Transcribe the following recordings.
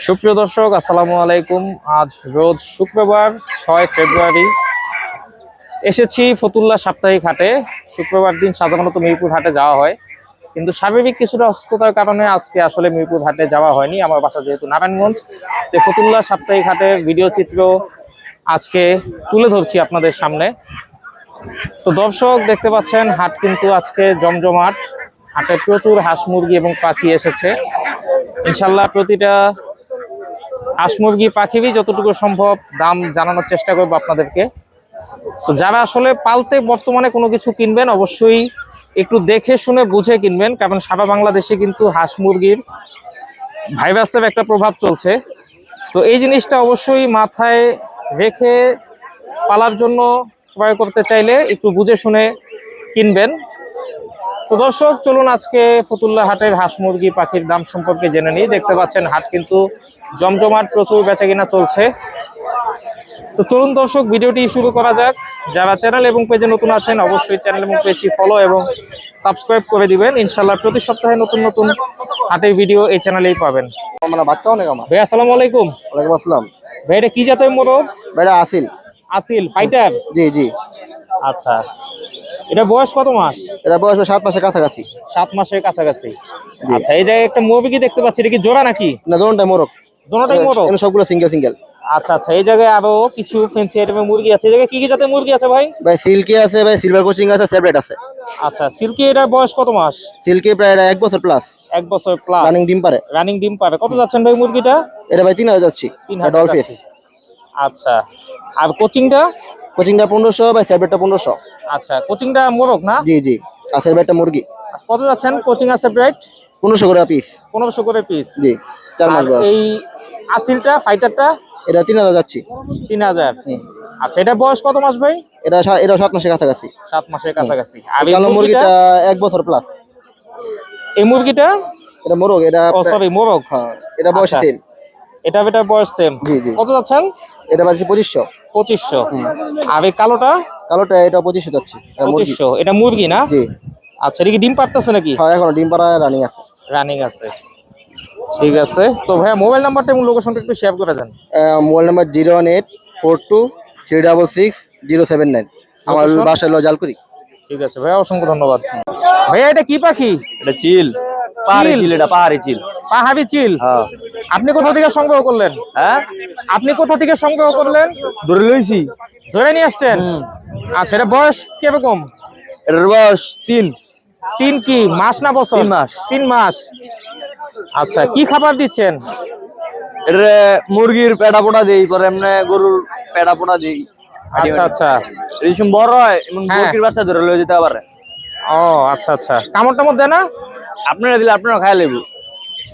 সুপ্রিয় দর্শক, আসসালামু আলাইকুম। আজ রোজ শুক্রবার 6 ফেব্রুয়ারি এসেছি ফতুল্লা সাপ্তাহিক হাটে। শুক্রবার দিন সাধারণত মিরপুর হাটে যাওয়া হয়, কিন্তু স্বাভাবিক কিছুটা অসুস্থতার কারণে আজকে আসলে মিরপুর হাটে যাওয়া হয়নি। আমার বাসা যেহেতু নারায়ণগঞ্জ, তো ফতুল্লা সাপ্তাহিক হাটে ভিডিও চিত্র আজকে তুলে ধরছি আপনাদের সামনে। তো দর্শক দেখতে পাচ্ছেন, হাট কিন্তু আজকে জমজমাট। হাটে প্রচুর হাঁস মুরগি এবং পাখি এসেছে। ইনশাল্লাহ প্রতিটা হাঁস মুরগি পাখিরই যতটুকু সম্ভব দাম জানানোর চেষ্টা করবো আপনাদেরকে। তো যারা আসলে পালতে বর্তমানে কোনো কিছু কিনবেন, অবশ্যই একটু দেখে শুনে বুঝে কিনবেন, কারণ সারা বাংলাদেশে কিন্তু হাঁস মুরগির ভাইরাসের একটা প্রভাব চলছে। তো এই জিনিসটা অবশ্যই মাথায় রেখে পালার জন্য ক্রয় করতে চাইলে একটু বুঝে শুনে কিনবেন। তো দর্শক চলুন আজকে ফতুল্লা হাটের হাঁস মুরগি পাখির দাম সম্পর্কে জেনে নিই। দেখতে পাচ্ছেন হাট কিন্তু জমজমাট, প্রচুর বেচাকেনা চলছে। তো চলুন দর্শক ভিডিওটি শুরু করা যাক। যারা চ্যানেল এবং পেজে নতুন আছেন, অবশ্যই চ্যানেল এবং পেজটি ফলো এবং সাবস্ক্রাইব করে দিবেন। ইনশাল্লাহ প্রতি সপ্তাহে নতুন নতুন হাটের ভিডিও এই চ্যানেলেই পাবেন। বাচ্চা অনেক আমার। ভাই আসসালামু আলাইকুম। ওয়ালাইকুম আসসালাম। ভাই এটা কি জাতের মোরগ? ভাইটা আসিল। আসিল ফাইটার? জি জি। আচ্ছা, এটা বয়স কত মাস? এটা বয়স 7 মাসের কাছাকাছি। 7 মাসের কাছাকাছি। আচ্ছা, এই যে একটা মুরগি দেখতে পাচ্ছি, এটা কি জোড়া নাকি? না, দোনোটাই মোরগ। দোনোটাই মোরগ? সবগুলো সিঙ্গেল সিঙ্গেল। আচ্ছা আচ্ছা, এই জায়গায় আরো কিছু ফেন্সি আইটেমের মুরগি আছে। এই জায়গায় কি কি জাতের মুরগি আছে ভাই? ভাই সিল্কি আছে, ভাই সিলভার কোচিং আছে, সেপারেট আছে। আচ্ছা, সিল্কি এটা বয়স কত মাস? সিল্কি প্রায় 1 বছর প্লাস। 1 বছর প্লাস রানিং ডিম পারে। রানিং ডিম পাবে। কত যাচ্ছেন ভাই মুরগিটা? এটা ভাই 3000 যাচ্ছি। 3000 ডলফিস। আচ্ছা, আর কোচিংটা? কোচিংটা 1500, ভাই সেপারেটটা 1500। আচ্ছা, কোচিংটা মোরগ না? জি জি। আর সেপারেটটা মুরগি। কত যাচ্ছেন কোচিং আর সেপারেট? 1500 করে পিস। 1500 করে পিস। জি, 4 মাস বয়স। এই আসিলটা ফাইটারটা? এটা 3000 যাচ্ছি। 3000। আচ্ছা, এটা বয়স কত মাস ভাই? এটা 7 মাসের কাছাকাছি। 7 মাসের কাছাকাছি। আর এই কালো মুরগিটা 1 বছর প্লাস। এই মুরগিটা? এটা মোরগ। এটা ও সরি, মোরগ। হ্যাঁ, এটা বয়স আচ্ছা, সেম। এটা বয়স সেম। জি জি। কত যাচ্ছেন? এটা বাজে 2500। 2500। আর এই কালোটা? কালোটা এটা 2500 যাচ্ছে। এটা মুরগি। 2500। এটা মুরগি না? জি। আচ্ছা, এটা কি ডিম পারতেছে নাকি? হ্যাঁ, এখনো ডিম পাড়া রানিং আছে। রানিং আছে। ঠিক আছে। তো ভাইয়া মোবাইল নাম্বারটা এবং লোকেশনটা একটু শেয়ার করে দেন। Mobile number 01842360079। আমার বাসা হলো জালকুড়ি। ঠিক আছে ভাইয়া, অসংখ্য ধন্যবাদ। ভাইয়া এটা কি পাখি? এটা চিল, পাহাড়ি চিল। এটা পাহাড়ি চিল। পাহাড়ি চিল? হ্যাঁ। আপনি কোথা থেকে সংগ্রহ করলেন? হ্যাঁ, আপনি কোথা থেকে সংগ্রহ করলেন? ধরে লইছি। ধরে নিয়ে আসছেন? আচ্ছা, এটা বয়স কিরকম? এটার বয়স 3। 3 কি মাস না বছর? 3 মাস। 3 মাস। আচ্ছা, কি খাবার দিচ্ছেন? এটা মুরগির পেটা পোটা দেই, পরে এমনি গরুর পেটা পোটা দেই। আচ্ছা আচ্ছা। এরকম বড় হয় এমন হ্যাঁ। মুরগির বাচ্চা ধরে লয়ে যেতে পারে। ও আচ্ছা আচ্ছা, কামড় টামড় দেয় না? আপনারা দিলে আপনারা খাই লেবু।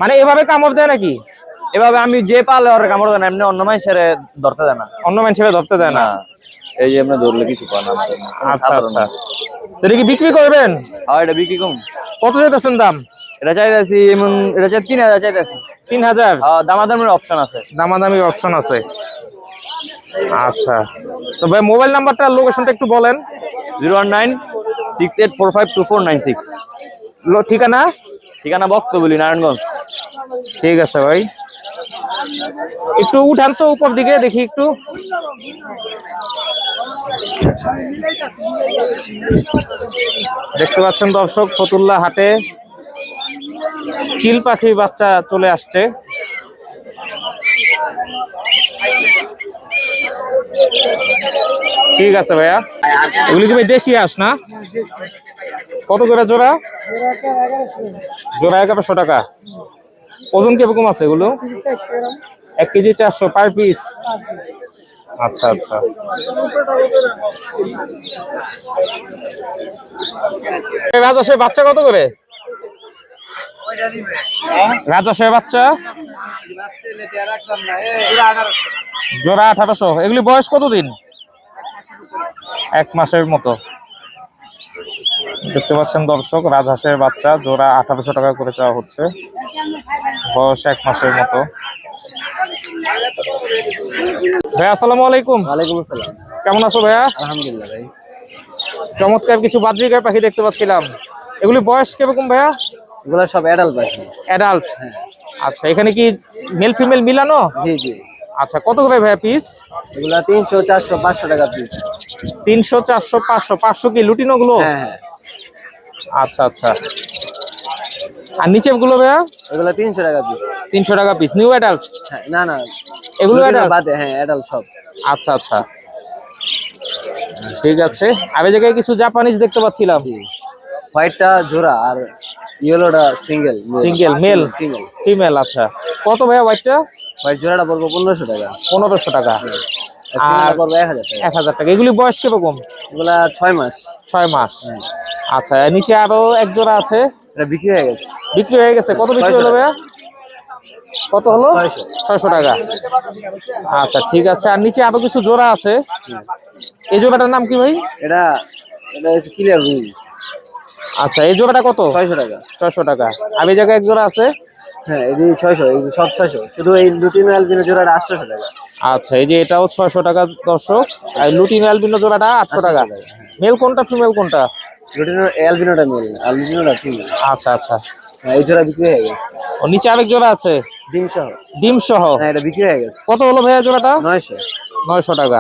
মানে এভাবে কামড় দেয় নাকি? এভাবে আমি যে পালে ওর কামড় দেয় না, এমনি অন্য মানুষের ধরতে দেয় না। অন্য মানুষের ধরতে দেয় না? এই যে এমনি ধরলে কিছু পায় না। আচ্ছা আচ্ছা। এটা কি বিক্রি করবেন? হ্যাঁ, এটা বিক্রি কম। কত যেতেছেন দাম? এটা চাইতেছি এমন, এটা চাই 3000 চাইতেছি। 3000? দামাদামের অপশন আছে। দামাদামির অপশন আছে। আচ্ছা, তো ভাই মোবাইল নাম্বারটা লোকেশনটা একটু বলেন। 01968452496। ঠিকানা? ঠিকানা বক্তবলি, নারায়ণগঞ্জ। ঠিক আছে ভাই, একটু উঠান তো উপর দিকে দেখি একটু। দেখতে পাচ্ছেন দর্শক, ফতুল্লা হাটে চিল পাখির বাচ্চা চলে আসছে। ঠিক আছে ভাইয়া, এগুলি কি ভাই দেশি হাঁস না? কত করে জোড়া? জোড়া 1100 টাকা। ওজন কিরকম আছে এগুলো? 1 কেজি 400 পার পিস? আচ্ছা আচ্ছা। রাজহাঁসের বাচ্চা কত করে? রাজহাঁসের বাচ্চা জোড়া 1800। এগুলি বয়স কতদিন? 1 মাসের মতো। দেখতে পাচ্ছেন দর্শক, রাজহাঁসের বাচ্চা জোড়া 1800 টাকা করে চাওয়া হচ্ছে, বয়স 1 মাসের মতো। ভাই আসসালামু আলাইকুম। ওয়ালাইকুম আসসালাম। কেমন আছো ভাইয়া? আলহামদুলিল্লাহ ভাই। চমৎকার কিছু বাজরিকার পাখি দেখতে পাচ্ছিলাম। এগুলি বয়স কিরকম ভাইয়া? এগুলো সব অ্যাডাল্ট পাখি। অ্যাডাল্ট? আচ্ছা, এখানে কি মেল ফিমেল মিলানো? জি জি। আচ্ছা, কত করে ভাইয়া পিস? এগুলা 300, 400, 500 টাকা পিস। 300, 400, 500। 500 কি লুটিনো গুলো? হ্যাঁ হ্যাঁ। আচ্ছা আচ্ছা। আর নিচে গুলো ভাইয়া? এগুলা 300 টাকা পিস। 300 টাকা পিস। New adult? হ্যাঁ, না না, এগুলো লুটিনো অ্যাডাল্ট? বাদে, হ্যাঁ অ্যাডাল্ট সব। আচ্ছা আচ্ছা, ঠিক আছে। আর এই জায়গায় কিছু জাপানিজ দেখতে পাচ্ছিলাম। জি, হোয়াইটটা জোড়া আর ইয়েলোটা single. Single male single. Female. আচ্ছা, কত ভাইয়া হোয়াইটটা? হোয়াইট জোড়াটা বলবো 1500 টাকা। 1500 টাকা। আর আর সিঙ্গেলটা পড়বে 1000 টাকা। 1000 টাকা। এগুলি বয়স কিরকম? এগুলা 6 মাস। 6 মাস। আচ্ছা, এর নিচে আরো এক জোড়া আছে, এটা বিক্রি হয়ে গেছে। বিক্রি হয়ে গেছে। কত বিক্রি 600 হলো ভাইয়া? কত হলো? 600। 600 টাকা। আচ্ছা, ঠিক আছে। আর নিচে আরো কিছু জোড়া আছে। এই জোড়াটার নাম কি ভাই? এটা এটা হচ্ছে ক্লিয়ার রুম। আচ্ছা, এই জোড়াটা কত? 600 টাকা। 600 টাকা। আর এই জায়গায় এক জোড়া আছে। হ্যাঁ, এটি 600, এই সব 600। শুধু এই লুটিনো অ্যালবিনো জোড়াটা 800 টাকা। আচ্ছা, এই যে এটাও 600 টাকা দর্শক। আর লুটিন অ্যালবিনো জোড়াটা 800 টাকা। মেল কোনটা ফিমেল কোনটা? লুটিনো অ্যালবিনোটা মেল আর লুটিনোটা ফিমেল। আচ্ছা আচ্ছা। হ্যাঁ, এই জোড়া বিক্রি হয়ে গেছে। ও নিচে আরেক জোড়া আছে ডিম সহ। ডিম সহ। হ্যাঁ, এটা বিক্রি হয়ে গেছে। কত হলো ভাইয়া জোড়াটা? 900। 900 টাকা।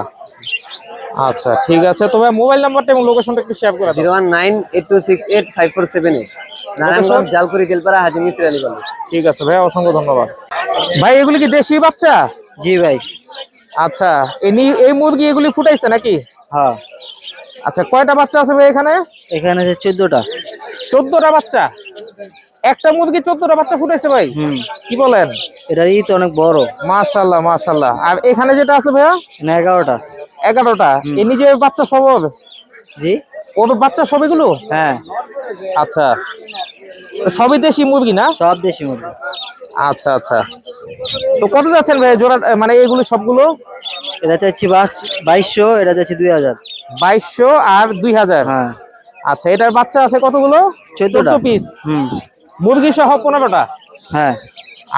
আচ্ছা, ঠিক আছে। তো ভাই মোবাইল নাম্বারটা এবং লোকেশনটা একটু শেয়ার করে দাও। 01982685478। নারায়ণগঞ্জ জালকুড়ি তেলপাড়া হাজী মিসির আলী কলেজ। ঠিক আছে ভাই, অসংখ্য ধন্যবাদ। ভাই এগুলি কি দেশি বাচ্চা? জি ভাই। আচ্ছা, এই মুরগি এগুলি ফুটাইছে নাকি? হ্যাঁ। আচ্ছা, কয়টা বাচ্চা আছে ভাই এখানে? এখানে আছে 14টা। 14টা বাচ্চা? একটা মুরগি 14টা বাচ্চা ফুটাইছে ভাই? কি বলেন? এটার ই তো অনেক বড়। মাশাআল্লাহ মাশাআল্লাহ। আর এখানে যেটা আছে ভাইয়া? না, 11টা। 11টা। এ নিজে বাচ্চা সব হবে? জি। ওর বাচ্চা সব এগুলো? হ্যাঁ। আচ্ছা, তো সবই দেশি মুরগি না? সব দেশি মুরগি। আচ্ছা আচ্ছা। তো কত যাচ্ছেন ভাই জোড়া, মানে এগুলো সবগুলো? এটা চাচ্ছি 2200, এটা চাচ্ছি 2000। 2200 আর 2000। হ্যাঁ। আচ্ছা, এটার বাচ্চা আছে কতগুলো? 14টা 14 পিস। মুরগি সহ 15টা। হ্যাঁ।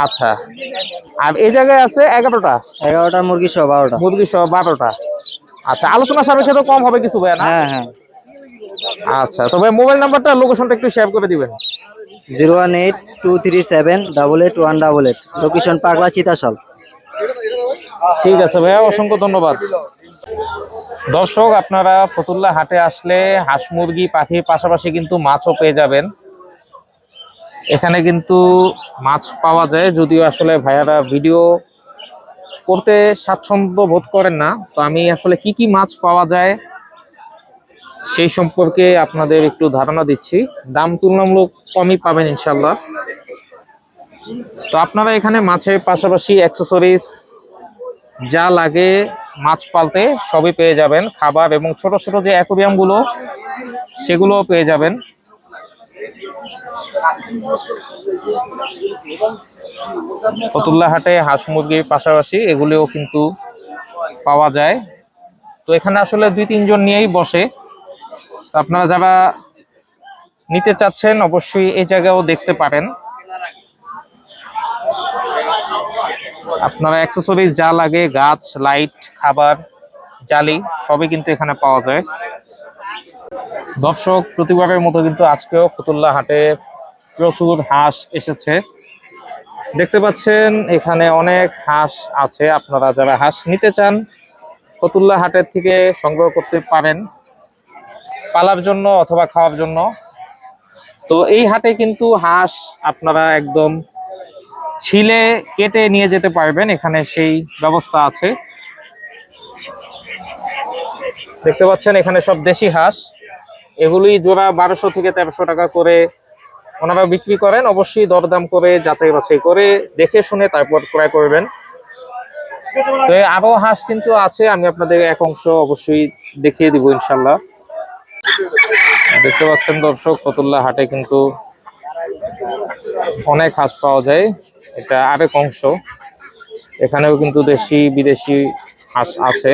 আচ্ছা, আর এই জায়গায় আছে 11টা। 11টা মুরগি সহ 12টা। মুরগি সহ 12টা। আচ্ছা, আলোচনা সাপেক্ষে তো কম হবে কিছু ভাই না? হ্যাঁ হ্যাঁ। আচ্ছা, তো ভাই মোবাইল নাম্বারটা লোকেশনটা একটু শেয়ার করে দিবেন। 01823788188। লোকেশন পাগলা চিতাশাল। ঠিক আছে ভাইয়া, অসংখ্য ধন্যবাদ। দর্শক, আপনারা ফতুল্লা হাটে আসলে হাঁস মুরগি পাখির পাশাপাশি কিন্তু মাছও পেয়ে যাবেন। এখানে কিন্তু মাছ পাওয়া যায়, যদিও আসলে ভাইয়ারা ভিডিও করতে স্বাচ্ছন্দ্য বোধ করেন না। তো আমি আসলে কি কি মাছ পাওয়া যায় সেই সম্পর্কে আপনাদের একটু ধারণা দিচ্ছি। দাম তুলনামূলক কমই পাবেন ইনশাল্লাহ। তো আপনারা এখানে মাছের পাশাপাশি অ্যাক্সেসরিজ যা লাগে মাছ পালতে সবই পেয়ে যাবেন। খাবার এবং ছোট ছোট যে অ্যাকোরিয়াম গুলো সেগুলোও পেয়ে যাবেন। ফতুল্লা হাটে হাঁস মুরগির পাশাপাশি এগুলিও কিন্তু পাওয়া যায়। তো এখানে আসলে 2-3 জন নিয়েই বসে। তো আপনারা যারা নিতে চাচ্ছেন অবশ্যই এই জায়গাও দেখতে পারেন। আপনারা অ্যাক্সেসরিজ যা লাগে গাছ, লাইট, খাবার, জালি সবই কিন্তু এখানে পাওয়া যায়। দর্শক, প্রতিবারের মতো কিন্তু আজকেও ফতুল্লা হাটে প্রচুর হাঁস এসেছে। দেখতে পাচ্ছেন এখানে অনেক হাঁস আছে। আপনারা যারা হাঁস নিতে চান ফতুল্লা হাটের থেকে সংগ্রহ করতে পারেন পালার জন্য অথবা খাওয়ার জন্য। তো এই হাটে কিন্তু হাঁস আপনারা একদম ছিলে কেটে নিয়ে যেতে পারবেন, এখানে সেই ব্যবস্থা আছে। দেখতে পাচ্ছেন এখানে সব দেশি হাঁস। এগুলি জোড়া 1200 থেকে 1300 টাকা করে ওনারা বিক্রি করেন। অবশ্যই দরদাম করে যাচাই বাছাই করে দেখে শুনে তারপর ক্রয় করবেন। তো আরো হাঁস কিন্তু আছে, আমি আপনাদের এক অংশ অবশ্যই দেখিয়ে দিব ইনশাল্লাহ। দেখতে পাচ্ছেন দর্শক, ফতুল্লা হাটে কিন্তু অনেক হাঁস পাওয়া যায়। এটা আরেক অংশ। এখানেও কিন্তু দেশি বিদেশি হাঁস আছে।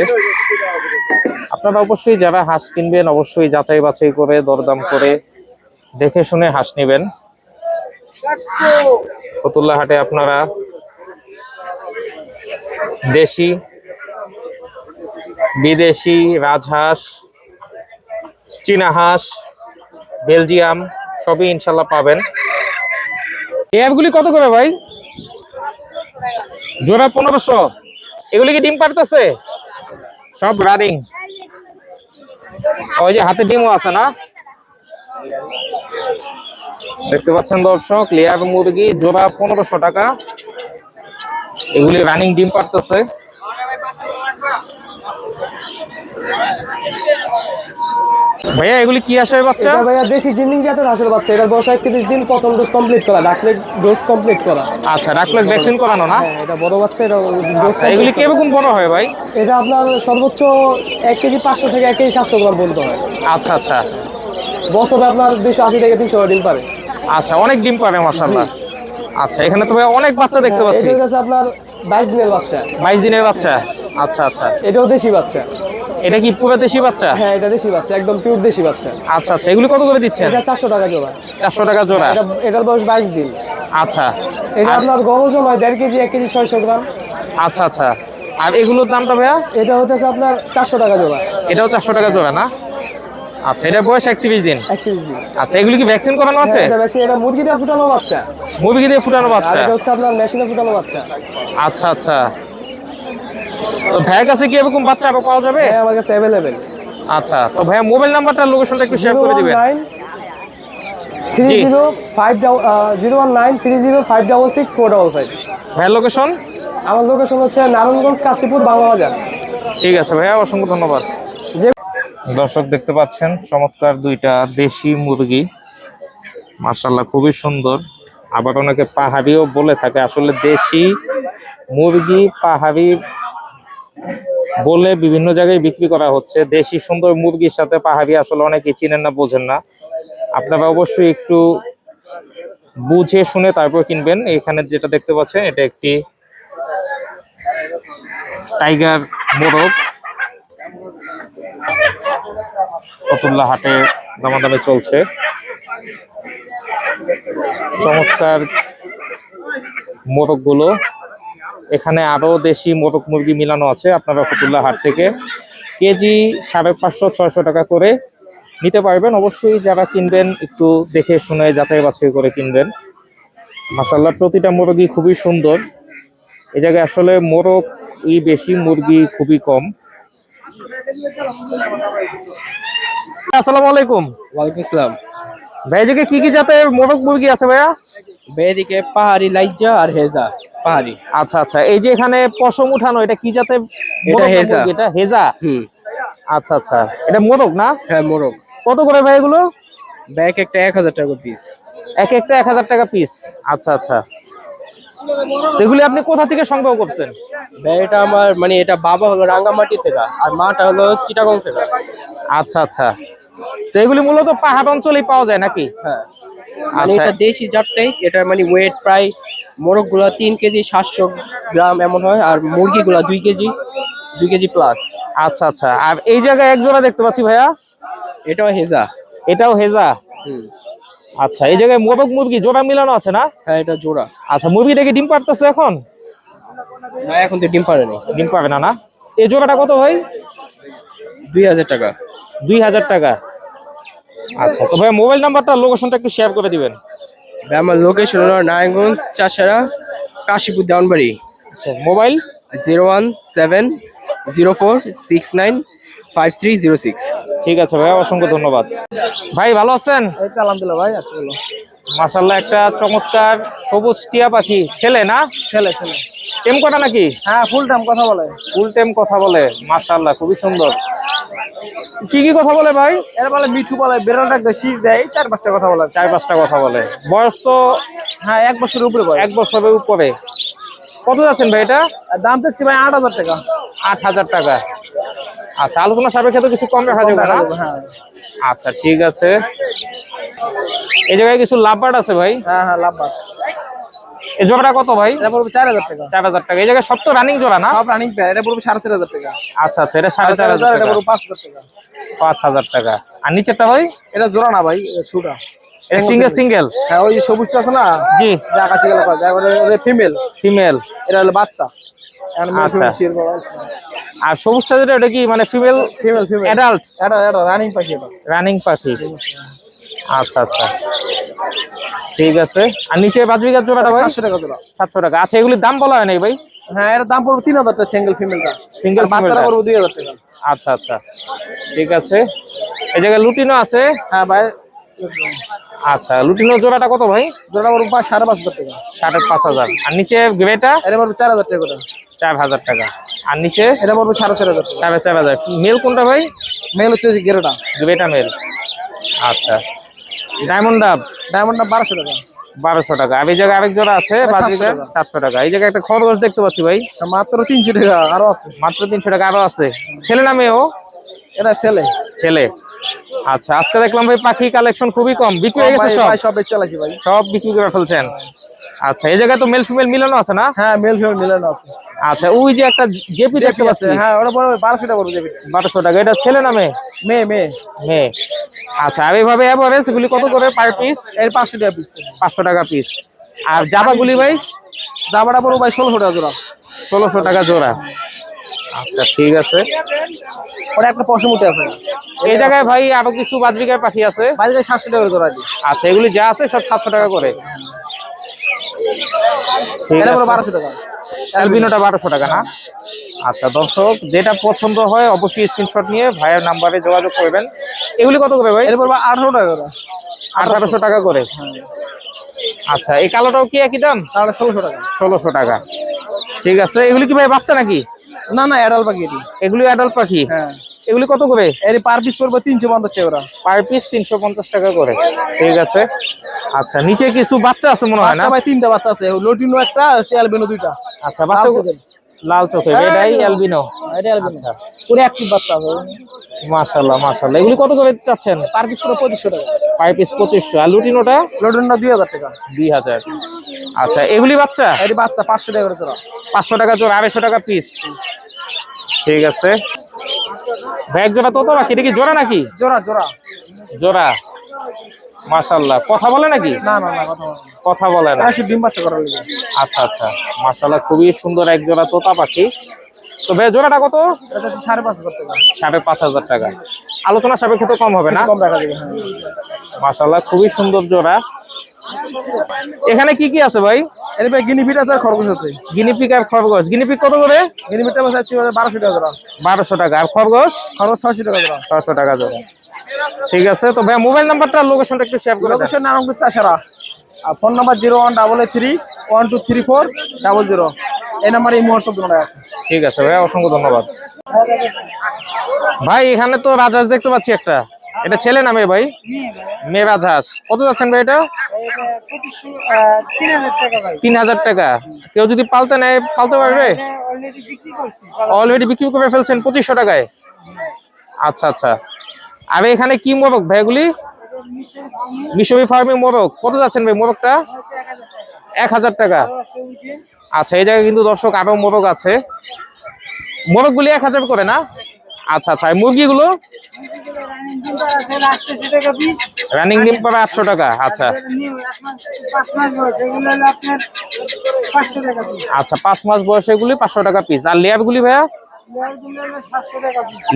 আপনারা অবশ্যই যারা হাঁস কিনবেন অবশ্যই যাচাই বাছাই করে দরদাম করে দেখে শুনে হাঁস নেবেন। ফতুল্লা হাটে আপনারা দেশি বিদেশি রাজহাঁস, চীনা হাঁস, বেলজিয়াম সবই ইনশাল্লাহ পাবেন। এই অ্যাপগুলি কত করে ভাই? জোড়া 1500। এগুলি কি ডিম পারতেছে? সব রানিং। ওই যে হাতে ডিমও আছে না, দেখতে পাচ্ছেন দর্শক। লেয়ার মুরগি জোড়া 1500 টাকা। এগুলি রানিং ডিম পারতেছে। ভাইয়া এগুলি কি আসে বাচ্চা? এটা ভাইয়া দেশি জিনিং জাতের হাঁসের বাচ্চা। এটার বয়স 31 দিন, প্রথম ডোজ কমপ্লিট করা, ডাকলে ডোজ কমপ্লিট করা। আচ্ছা, ডাকলে ভ্যাকসিন করানো না? হ্যাঁ, এটা বড় বাচ্চা, এটা ডোজ। এগুলি কিরকম বড় হয় ভাই? এটা আপনার সর্বোচ্চ 1 কেজি 500 থেকে 1 কেজি 700 গ্রাম পর্যন্ত হয়। আচ্ছা আচ্ছা বছরে আপনার 280 থেকে 300 ডিম পারে। আচ্ছা, অনেক ডিম পারে মাশাআল্লাহ। আচ্ছা, এখানে তো ভাই অনেক বাচ্চা দেখতে পাচ্ছি। এটা হচ্ছে আপনার 22 দিনের বাচ্চা। 22 দিনের বাচ্চা। আচ্ছা আচ্ছা, এটাও দেশি বাচ্চা। এটা কি পুরো দেশি বাচ্চা? হ্যাঁ, এটা দেশি বাচ্চা, একদম পিওর দেশি বাচ্চা। আচ্ছা আচ্ছা, এগুলি কত করে দিচ্ছেন? এটা 400 টাকা জোড়া। 400 টাকা জোড়া। এটার বয়স 22 দিন। আচ্ছা, এটা আপনার গরম হয় 1.5 কেজি 1 কেজি 600 গ্রাম। আচ্ছা আচ্ছা। আর এগুলোর দামটা ভাইয়া? এটা হচ্ছে আপনার 400 টাকা জোড়া। এটাও 400 টাকা জোড়া না? আচ্ছা, এটা বয়স 31 দিন। 31 দিন। আচ্ছা, এগুলি কি ভ্যাকসিন করানো আছে? এটা ভ্যাকসিন, এটা মুরগি দিয়ে ফুটানো বাচ্চা। মুরগি দিয়ে ফুটানো আর বাচ্চা। এটা হচ্ছে আপনার মেশিনে ফুটানো বাচ্চা। আচ্ছা আচ্ছা। তো ভাইয়ের কাছে কি এরকম বাচ্চা আরো পাওয়া যাবে? হ্যাঁ, আমার কাছে অ্যাভেলেবেল। আচ্ছা, তো ভাইয়া মোবাইল নাম্বারটা লোকেশনটা একটু শেয়ার করে দিবেন। 01930566455। ভাইয়ের লোকেশন? আমার লোকেশন হচ্ছে নারায়ণগঞ্জ, কাশীপুর, বাংলা বাজার। ঠিক আছে ভাইয়া, অসংখ্য ধন্যবাদ। যে দর্শক দেখতে পাচ্ছেন চমৎকার দুইটা দেশি মুরগি, মাশাআল্লাহ খুবই সুন্দর। আবার অনেকে পাহাড়িও বলে থাকে। আসলে দেশি মুরগি পাহাড়ি বলে বিভিন্ন জায়গায় বিক্রি করা হচ্ছে। দেশি সুন্দর মুরগির সাথে পাহাড়ি আসলে অনেকে চিনেন না, বোঝেন না। আপনারা অবশ্যই একটু বুঝে শুনে তারপর কিনবেন। এখানে যেটা দেখতে পাচ্ছেন এটা একটি টাইগার মোরগ। ফতুল্লা হাটে দামাদামি চলছে। চমৎকার মোরগ গুলো। এখানে আরো দেশি মোরগ মুরগি মিলানো আছে। আপনারা ফতুল্লা হাট থেকে কেজি 550-600 টাকা করে নিতে পারবেন। অবশ্যই যারা কিনবেন একটু দেখে শুনে যাচাই বাছাই করে কিনবেন। মাশাআল্লাহ প্রতিটা মুরগি খুবই সুন্দর। এই জায়গায় আসলে মোরগ বেশি, মুরগি খুবই কম। আসসালামু আলাইকুম। ওয়ালাইকুম আসসালাম। ভাই, এদিকে কি কি জাতের মোরগ মুরগি আছে ভাইয়া? এদিকে পাহাড়ি লাইজা আর হেজা পাহাড়ি। আচ্ছা আচ্ছা, এই যে এখানে পশম উঠানো, এটা কি জাতের? এটা হেজা। এটা হেজা। হুম, আচ্ছা আচ্ছা, এটা মোরগ না? হ্যাঁ মোরগ। কত করে ভাই এগুলো? ব্যাগ একটা 1000 টাকা পিস। এক একটা 1000 টাকা পিস। আচ্ছা আচ্ছা, তো এগুলি আপনি কোথা থেকে সংগ্রহ করছেন? ব্যাগ এটা আমার মানে এটা বাবা হলো রাঙ্গামাটি থেকে আর মাটা হলো চিটাগং থেকে। আচ্ছা আচ্ছা, তো এগুলি মূলত পাহাড় অঞ্চলেই পাওয়া যায় নাকি? হ্যাঁ, মানে আচ্ছা এটা দেশি জাতটাই। এটা মানে ওয়েট প্রায় মোরগ গুলা 3 কেজি 700 গ্রাম এমন হয়, আর মুরগি গুলা 2 কেজি প্লাস। আচ্ছা আচ্ছা। আর এই জায়গায় এক জোড়া দেখতে পাচ্ছি ভাইয়া, এটাও হেজা। এটাও হেজা। হুম, আচ্ছা, এই জায়গায় মোরগ মুরগি জোড়া মিলানো আছে না? হ্যাঁ এটা জোড়া। আচ্ছা, মুরগিটা কি ডিম পারতেছে এখন? না, এখন তো ডিম পারে নাই। ডিম পাবে না না? এই জোড়াটা কত ভাই? 2000 টাকা। 2000 টাকা। আচ্ছা, তো ভাই মোবাইল নাম্বারটা লোকেশনটা একটু শেয়ার করে দিবেন। আমার লোকেশন হলো নারায়ণগঞ্জ, চাষারা, কাশীপুর, দেওয়ানবাড়ি। আচ্ছা, মোবাইল? 01704695306। ঠিক আছে ভাই, অসংখ্য ধন্যবাদ। ভাই ভালো আছেন? এই তো আলহামদুলিল্লাহ ভাই, আছে বলো। মাশাআল্লাহ একটা চমৎকার সবুজ টিয়া পাখি। ছেলে না? ছেলে ছেলে। টেম কটা নাকি? হ্যাঁ, ফুল টাইম কথা বলে। ফুল টেম কথা বলে। মাশাআল্লাহ খুবই সুন্দর। কি কি কথা বলে ভাই? এর বলে মিঠু বলে, বেরোনটা একটা শীষ দেয়, 4-5টা কথা বলে। 4-5টা কথা বলে। বয়স তো হ্যাঁ, 1 বছরের উপরে বয়স। 1 বছরের উপরে। কত যাচ্ছেন ভাই এটা? আর দাম চাচ্ছি ভাই 8000 টাকা। 8000 টাকা। আচ্ছা, আলোচনা সাপেক্ষে তো কিছু কম রাখা যাবে না? হ্যাঁ আচ্ছা ঠিক আছে। এই জায়গায় কিছু লাভবার্ড আছে ভাই। হ্যাঁ হ্যাঁ, লাভবান। এই জোড়াটা কত ভাই? এটা পড়বে 4000 টাকা। 4000 টাকা। এই জায়গায় সব তো রানিং জোড়া না? সব রানিং পেয়ার। এটা পড়বে 4500 টাকা। আচ্ছা আচ্ছা, এটা 4500 এটা টাকা। পড়বে 5000 টাকা। 5000 টাকা। আর নিচেরটা ভাই? এটা জোড়া না ভাই, এটা ছোটা। এটা সিঙ্গেল সিঙ্গেল? হ্যাঁ, ওই যে সবুজটা আছে না, জি। যে আকাশি কালার করা যায়, ওটা ফিমেল। ফিমেল। এটা হলো বাচ্চা। এখন মেল আচ্ছা। ফিমেল শির বাবা। আর সবুজটা যেটা, এটা কি মানে ফিমেল? ফিমেল ফিমেল অ্যাডাল্ট এটা রানিং পাখি এটা। রানিং পাখি। আচ্ছা আচ্ছা, ঠিক আছে। আর নিচে বাজবিঘার জোড়াটা ভাই? 700 টাকা জোড়া। 700 টাকা। আচ্ছা, এগুলির দাম বলা হয় নাই ভাই? হ্যাঁ এর দাম পড়বে 3000 টাকা সিঙ্গেল ফিমেলটা। সিঙ্গেল বাচ্চারা পড়বে 2000 টাকা। আচ্ছা আচ্ছা, ঠিক আছে। এই জায়গায় লুটিনো আছে। হ্যাঁ ভাই, আচ্ছা, লুটিনো জোড়াটা কত ভাই? জোড়া পড়বে 5,500 টাকা। 5,500। আর নিচে গ্রেটা? এটা পড়বে 4000 টাকা করে। 4000 টাকা। আর নিচে? এটা পড়বে 4,500 টাকা। 4,500। মেল কোনটা ভাই? মেল হচ্ছে গেরোটা। গ্রেটা মেল। আচ্ছা, ডায়মন্ড ডাব? ডায়মন্ড ডাব 1200 টাকা। 1200 টাকা। আর এই জায়গায় আরেক জোড়া আছে বাজিগার 700 টাকা। এই জায়গায় একটা খরগোশ দেখতে পাচ্ছি ভাই, মাত্র 300 টাকা। আরো আছে মাত্র 300 টাকা। আরো আছে। ছেলে না মেয়ে? ও এটা ছেলে। ছেলে। আচ্ছা, আজকে দেখলাম ভাই পাখি কালেকশন খুবই কম, বিক্রি হয়ে গেছে সব? ভাই সব বেচে চালাইছি ভাই, সব বিক্রি করে ফেলছেন। আচ্ছা, এই জায়গায় তো মেল ফিমেল মিলানো আছে না? হ্যাঁ মেল ফিমেল মিলানো আছে। আচ্ছা, ওই যে একটা জেপি দেখতে পাচ্ছি। হ্যাঁ ওটা পড়বে 1200 টাকা পড়বে জেপি। 1200 টাকা। এটা ছেলে না মেয়ে? মেয়ে মেয়ে। মেয়ে। আচ্ছা, আর এইভাবে এভারেজ এগুলি কত করে পার পিস? এর 500 টাকা পিস। 500 টাকা পিস। আর জাবাগুলি ভাই? জামাটা পড়বে ভাই 1600 টাকা জোড়া। 1600 টাকা জোড়া। আচ্ছা, ঠিক আছে। ওটা একটা পশমুটি আছে। এই জায়গায় ভাই আরো কিছু বাজরিকার পাখি আছে। বাজারে 700 টাকা করে জোড়া। আচ্ছা, এগুলি যা আছে সব 700 টাকা করে। ঠিক এটা আছে। পড়বে 1200 টাকা। অ্যালবিনোটা 1200 টাকা না? আচ্ছা দর্শক, যেটা পছন্দ হয় অবশ্যই স্ক্রিনশট নিয়ে ভাইয়ের নাম্বারে যোগাযোগ করবেন। এগুলি কত করে ভাই? এটা পড়বে 1800 টাকা করে। 1800 টাকা করে। আচ্ছা, এই কালোটাও কি একই দাম? তাহলে 1600 টাকা। 1600 টাকা। ঠিক আছে। এগুলি কি ভাই বাচ্চা নাকি? না না অ্যাডাল্ট পাখি এটি। এগুলি অ্যাডাল্ট পাখি? হ্যাঁ। এগুলি কত করে? এর পার পিস পড়বে 350 টাকা করে। পার পিস 350 টাকা করে। ঠিক আছে। আচ্ছা, নিচে কিছু বাচ্চা আছে মনে হয় না? বাচ্চা ভাই 3টা বাচ্চা আছে, লটিনো একটা, অ্যালবিনো 2টা। আচ্ছা, বাচ্চা লাল চোখের, এটাই অ্যালবিনো। এটা অ্যালবিনো। পুরো অ্যাক্টিভ বাচ্চা আছে। মাশাআল্লাহ মাশাআল্লাহ। এগুলি কত করে চাচ্ছেন? পার পিস পড়বে 2500 টাকা। Per piece 2500। আর লুটিনোটা? লটিনোটা 2000 টাকা। 2000। আচ্ছা, এগুলি বাচ্চা? এটি বাচ্চা 500 টাকা করে জোড়া। 500 টাকা জোড়া, 250 টাকা পিস। ঠিক আছে। ভাই এক জোড়া তোতা পাখি, এটা কি জোড়া নাকি? জোড়া জোড়া। জোড়া। মাশাআল্লাহ। কথা বলে নাকি? না না না, কথা বলে না। কথা বলে না। সে ডিম বাচ্চা করার লাগে। আচ্ছা আচ্ছা, মাশাআল্লাহ, খুবই সুন্দর এক জোড়া তোতা পাখি। তো ভাই জোড়াটা কত? এটা হচ্ছে 5,500 টাকা। 5,500 টাকা। আলোচনা সাপেক্ষে তো কম হবে না? কম রাখা যাবে। হ্যাঁ। মাশাআল্লাহ, খুবই সুন্দর জোড়া। এখানে কি কি আছে ভাই? এর ভাই গিনিপিগ আছে আর খরগোশ আছে। গিনিপিগ আর খরগোশ। গিনিপিগ কত করে? গিনিপিগটা আছে 1200 টাকা জোড়া। 1200 টাকা। আর খরগোশ? খরগোশ 600 টাকা জোড়া। 600 টাকা জোড়া। ঠিক আছে। তো ভাই মোবাইল নাম্বারটা আর লোকেশনটা একটু শেয়ার করে দেন। লোকেশন নারায়ণগঞ্জ চাষারা। আর ফোন নাম্বার 01883123400। এই নাম্বারে এই মুহূর্তে তোমরা আছে। ঠিক আছে ভাই, অসংখ্য ধন্যবাদ। ভাই এখানে তো রাজহাঁস দেখতে পাচ্ছি একটা, এটা ছেলে না মেয়ে ভাই? মেয়ে রাজহাঁস। কত যাচ্ছেন ভাই এটা? 3000 টাকা। কেউ যদি পালতে নেয় পালতে পারবে? অলরেডি বিক্রি করে ফেলছেন 2500 টাকায়? আচ্ছা আচ্ছা। আর এখানে কি মোরগ ভাই এগুলি? মিশরি ফার্মিং মোরগ। কত যাচ্ছেন ভাই মোরগটা? 1000 টাকা। আচ্ছা, এই জায়গায় কিন্তু দর্শক আরো মোরগ আছে। মোরগগুলি 1000 করে না? আচ্ছা আচ্ছা। মুরগিগুলো? রানিং ডিম পাবে 800 টাকা। আচ্ছা আচ্ছা, 5 মাস বয়সে এগুলি 500 টাকা পিস। আর লেয়ার গুলি ভাইয়া?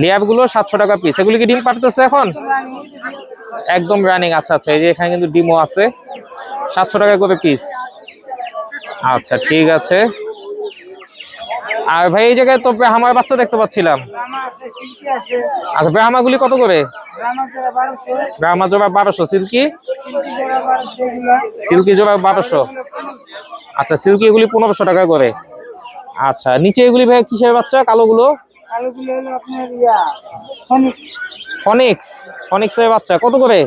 লেয়ার গুলো 700 টাকা পিস। এগুলি কি ডিম পারতেছে এখন? একদম রানিং। আচ্ছা আচ্ছা, এই যে এখানে কিন্তু ডিমও আছে। 700 টাকা করে পিস। আচ্ছা, ঠিক আছে। আর ভাই এই জায়গায় তো ব্রাহ্মার বাচ্চা দেখতে পাচ্ছিলাম। আচ্ছা, ব্রাহ্মাগুলি কত করে? ব্রাহ্মা জোড়া 1200। সিল্কি? সিল্কি জোড়া 1200। আচ্ছা, সিল্কি এগুলি 1500 টাকা করে। আচ্ছা, নিচে এগুলি ভাই কিসের বাচ্চা কালোগুলো? ফনিক্স। ফনিক্সের বাচ্চা কত করে?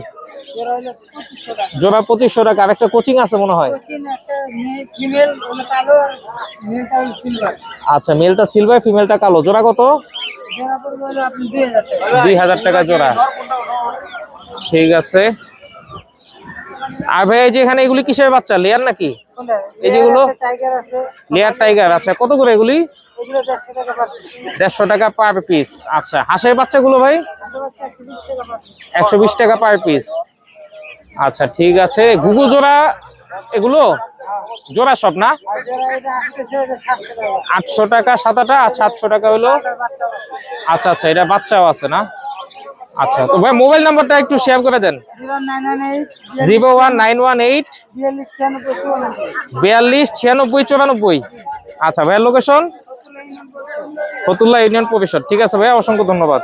জোড়া 2500 টাকা। আর একটা কোচিং আছে মনে হয়। আচ্ছা, মেলটা সিলভার, ফিমেলটা কালো। জোড়া কত? 2000 টাকা জোড়া। ঠিক আছে। আর ভাই এই যে এখানে এগুলি কিসের বাচ্চা? লেয়ার নাকি? এই যেগুলো লেয়ার টাইগার। আচ্ছা, কত করে এগুলি? 150 টাকা পার পিস। আচ্ছা, হাঁসের বাচ্চাগুলো ভাই? 120 টাকা পার পিস। আচ্ছা, ঠিক আছে। ঘুঘু জোড়া এগুলো জোড়া সব না? 800 টাকা সাদাটা আর 700 টাকা হলো। আচ্ছা আচ্ছা, এটা বাচ্চাও আছে না? আচ্ছা, তো ভাই মোবাইল নাম্বারটা একটু শেয়ার করে দেন। 01918 42 96 94। আচ্ছা ভাইয়া, লোকেশন ফতুল্লা ইউনিয়ন পরিষদ। ঠিক আছে ভাইয়া, অসংখ্য ধন্যবাদ।